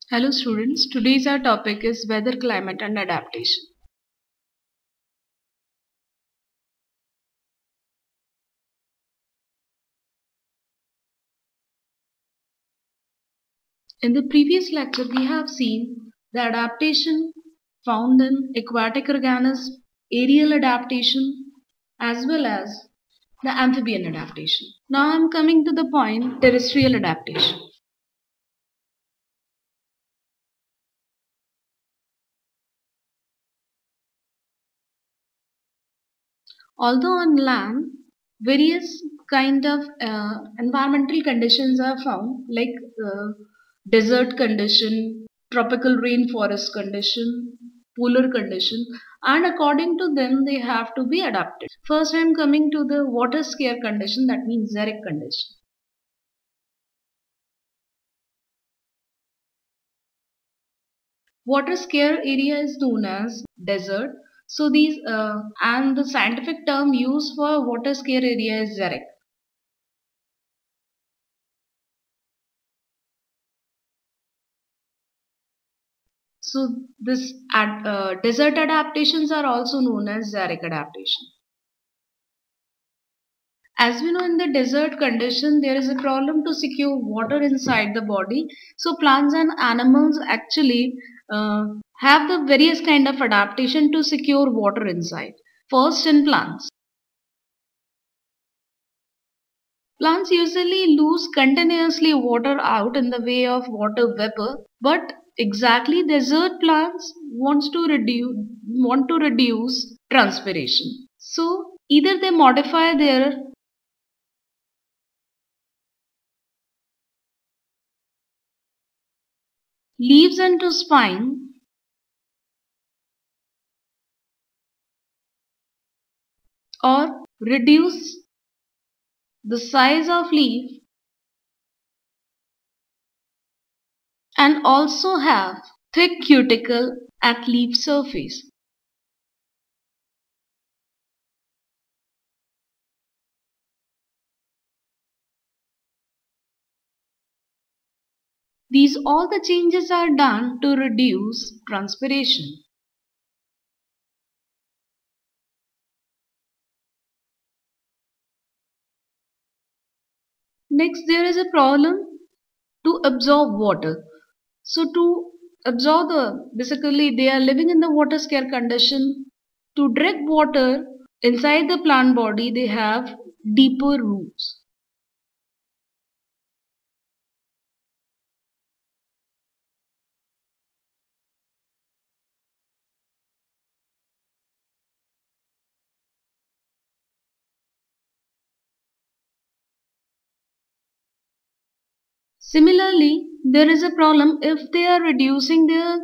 Hello students, today's our topic is weather, climate and adaptation. In the previous lecture we have seen the adaptation found in aquatic organisms, aerial adaptation as well as the amphibian adaptation. Now I am coming to the point terrestrial adaptation. Although on land various kind of environmental conditions are found like desert condition, tropical rainforest condition, polar condition, and according to them they have to be adapted. First I am coming to the water scare condition, that means xeric condition. Water scare area is known as desert. So these and the scientific term used for water scare area is xeric. So this desert adaptations are also known as xeric adaptation. As we know, in the desert condition there is a problem to secure water inside the body. So plants and animals actually have the various kind of adaptation to secure water inside. First, in plants. Plants usually lose continuously water out in the way of water vapor, but exactly desert plants want to reduce transpiration. So either they modify their leaves into spine or reduce the size of leaf and also have thick cuticle at leaf surface. These all the changes are done to reduce transpiration. Next, there is a problem to absorb water. So to absorb basically they are living in the water scare condition. To drink water inside the plant body, they have deeper roots. Similarly, there is a problem if they are reducing their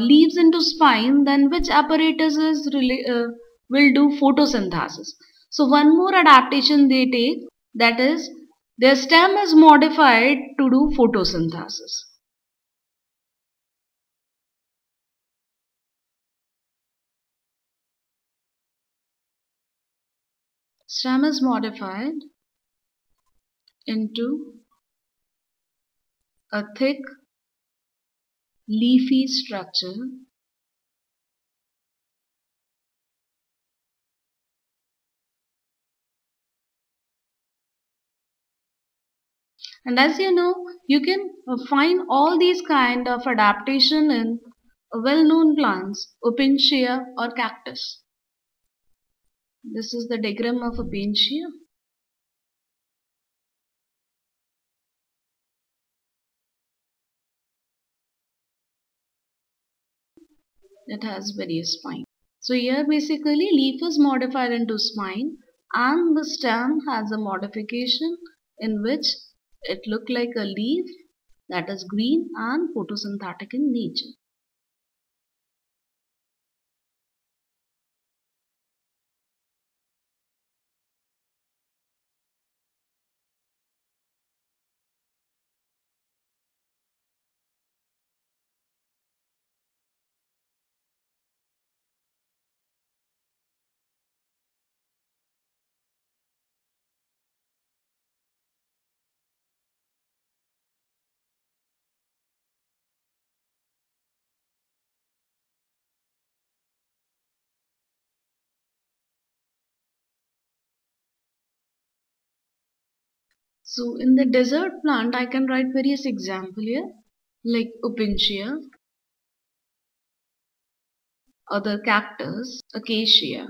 leaves into spine, then which apparatus will do photosynthesis. So one more adaptation they take, that is their stem is modified to do photosynthesis. Stem is modified into a thick leafy structure. And as you know, you can find all these kind of adaptation in well-known plants, opuntia or cactus. This is the diagram of opuntia. It has various spines. So here basically leaf is modified into spine and the stem has a modification in which it look like a leaf that is green and photosynthetic in nature. So in the desert plant, I can write various examples here, like Opuntia, other cactus, acacia,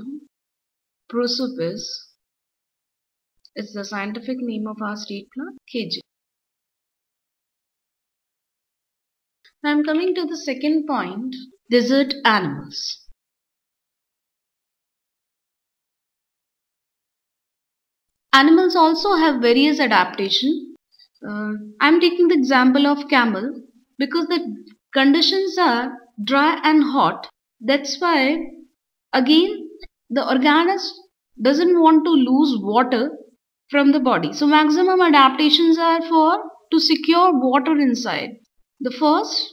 prosopis is the scientific name of our street plant, KJ. Now I'm coming to the second point, desert animals. Animals also have various adaptation. I'm taking the example of camel because the conditions are dry and hot. That's why again the organism doesn't want to lose water from the body. So maximum adaptations are for to secure water inside. The first,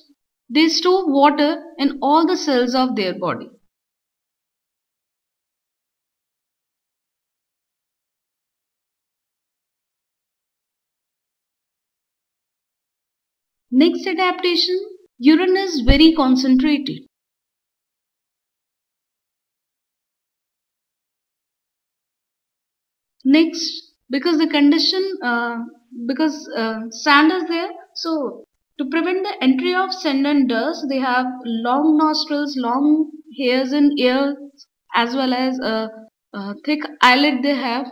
they store water in all the cells of their body. Next adaptation, urine is very concentrated. Next, because the condition, because sand is there, so to prevent the entry of sand and dust, they have long nostrils, long hairs in ears, as well as a thick eyelid they have.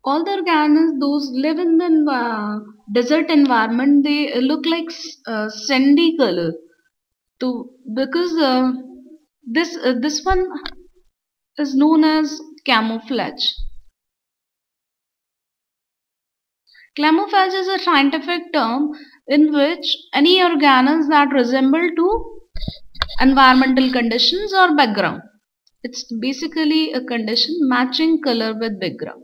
All the organisms, those live in the desert environment, they look like sandy color. To because this one is known as camouflage. Camouflage is a scientific term in which any organisms that resemble to environmental conditions or background. It's basically a condition matching color with background.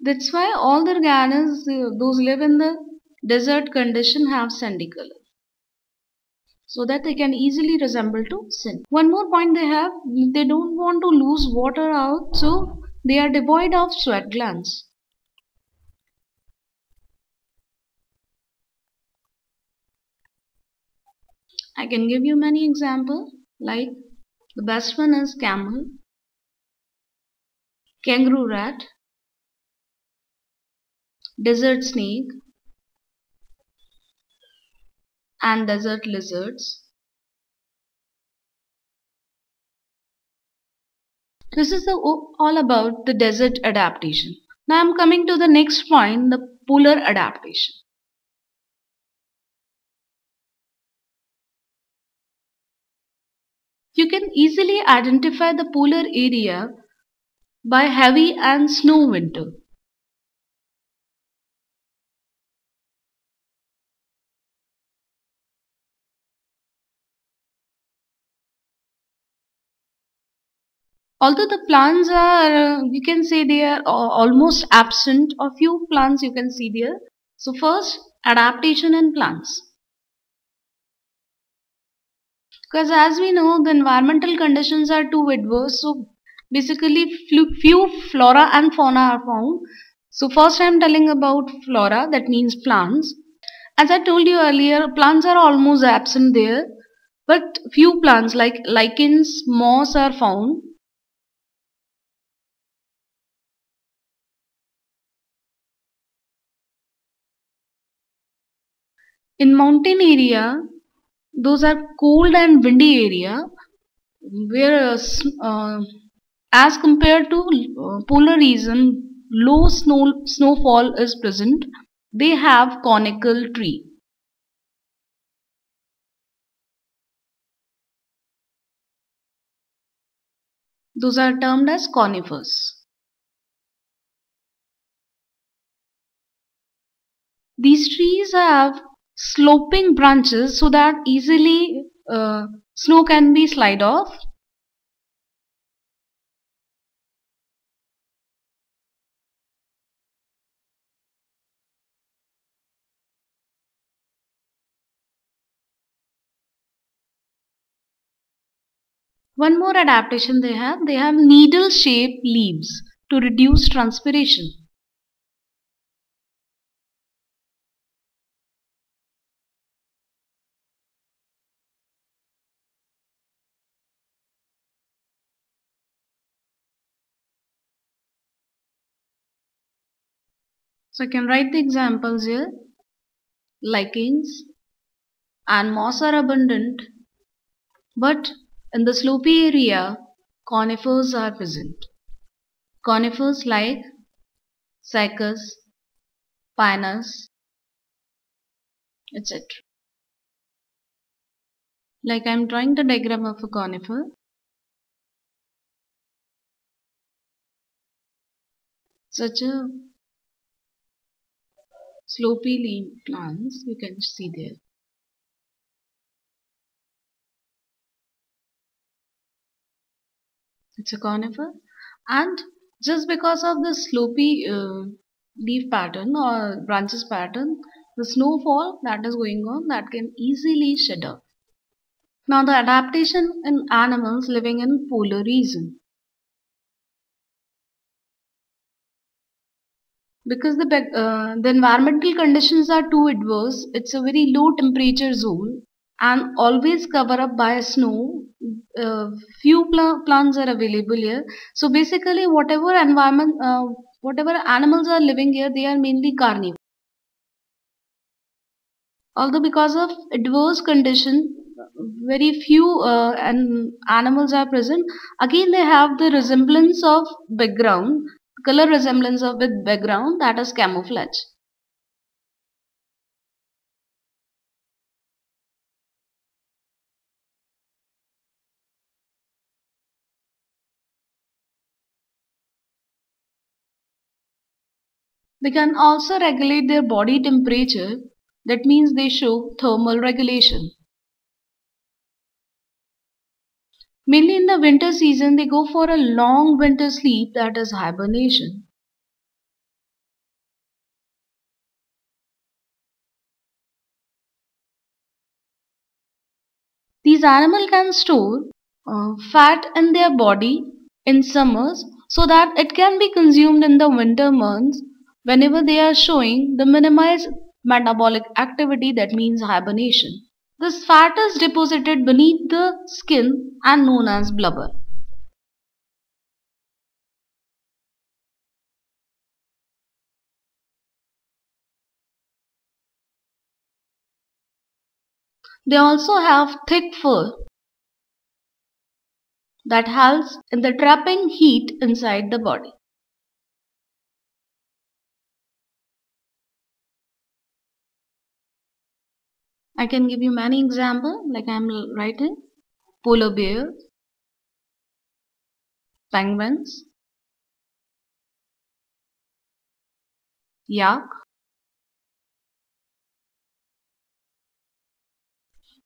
That's why all the organisms, those live in the desert condition, have sandy color, so that they can easily resemble to sand. One more point they have, they don't want to lose water out, so they are devoid of sweat glands. I can give you many examples, like the best one is camel, kangaroo rat, desert snake, and desert lizards. This is all about the desert adaptation. Now I'm coming to the next point, the polar adaptation. You can easily identify the polar area by heavy and snow winter. Although the plants are, you can say they are almost absent, a few plants you can see there. So first, adaptation in plants. Because as we know, the environmental conditions are too adverse, so basically few flora and fauna are found. So first I am telling about flora, that means plants. As I told you earlier, plants are almost absent there, but few plants like lichens, moss are found. In mountain area, those are cold and windy area where as compared to polar region, low snowfall is present. They have conical tree. Those are termed as conifers. These trees have sloping branches so that easily snow can be slide off. One more adaptation they have needle shaped leaves to reduce transpiration. So I can write the examples here. Lichens and moss are abundant, but in the slopy area, conifers are present. Conifers like cycas, pinus, etc. Like I'm drawing the diagram of a conifer. Such a slopy leaf plants you can see there. It's a conifer, and just because of the slopy leaf pattern or branches pattern, the snowfall that is going on that can easily shed off. Now the adaptation in animals living in polar region. Because the environmental conditions are too adverse, it's a very low temperature zone and always cover up by snow. Few plants are available here. So basically, whatever animals are living here, they are mainly carnivore. Although because of adverse condition, very few animals are present. Again, they have the resemblance of background, color resemblance of with background, that is camouflage. They can also regulate their body temperature. That means they show thermal regulation. Mainly in the winter season, they go for a long winter sleep, that is hibernation. These animals can store fat in their body in summers so that it can be consumed in the winter months whenever they are showing the minimized metabolic activity, that means hibernation. This fat is deposited beneath the skin and known as blubber. They also have thick fur that helps in the trapping heat inside the body. I can give you many examples like I am writing: polar bear, penguins, yak.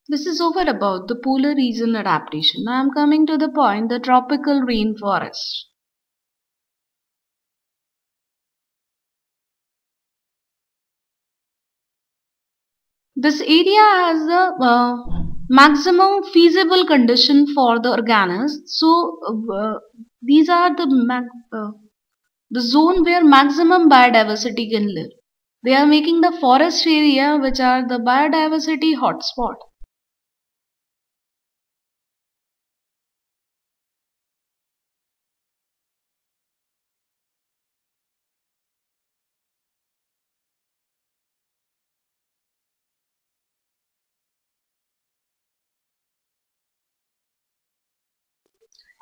This is over about the polar region adaptation. Now I am coming to the point, the tropical rainforest. This area has the maximum feasible condition for the organisms. So these are the zone where maximum biodiversity can live. They are making the forest area which are the biodiversity hotspot.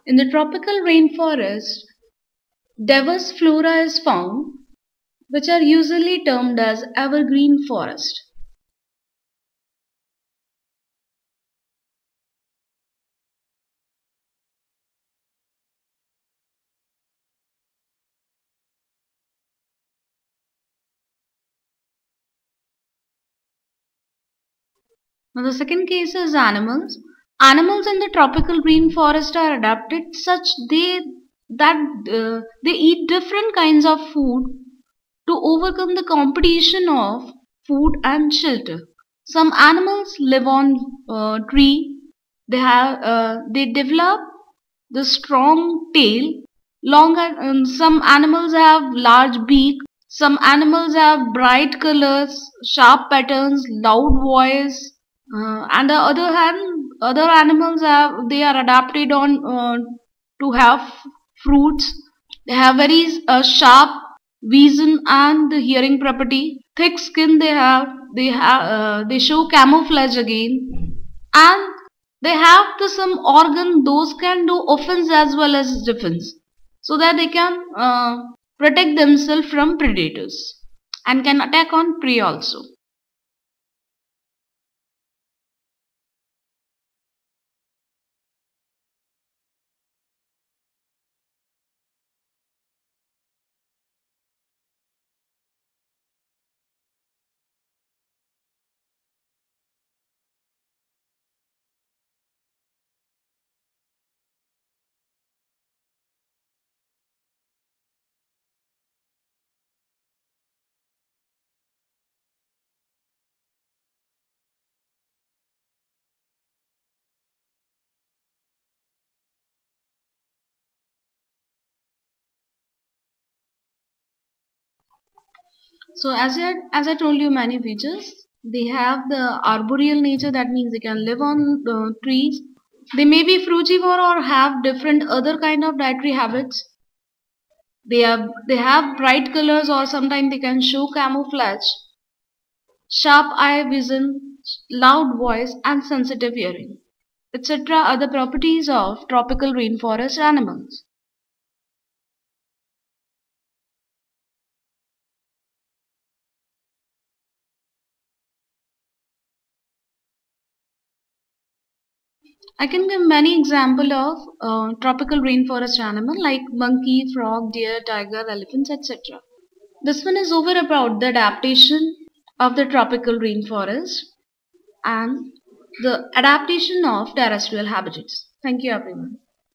In the tropical rainforest, diverse flora is found, which are usually termed as evergreen forest. Now the second case is animals. Animals in the tropical rainforest are adapted such they eat different kinds of food to overcome the competition of food and shelter. Some animals live on tree. They develop the strong tail, some animals have large beak, some animals have bright colors, sharp patterns, loud voice, and the other hand, other animals have they are adapted on to have fruits. They have very sharp vision and the hearing property. Thick skin they have. They show camouflage again, and they have the some organ those can do offense as well as defense, so that they can protect themselves from predators and can attack on prey also. So as I told you, many features. They have the arboreal nature, that means they can live on the trees. They may be frugivore or have different other kind of dietary habits. They have bright colors, or sometimes they can show camouflage, sharp eye vision, loud voice, and sensitive hearing, etc. are the properties of tropical rainforest animals. I can give many examples of tropical rainforest animal like monkey, frog, deer, tiger, elephants, etc. This one is over about the adaptation of the tropical rainforest and the adaptation of terrestrial habitats. Thank you everyone.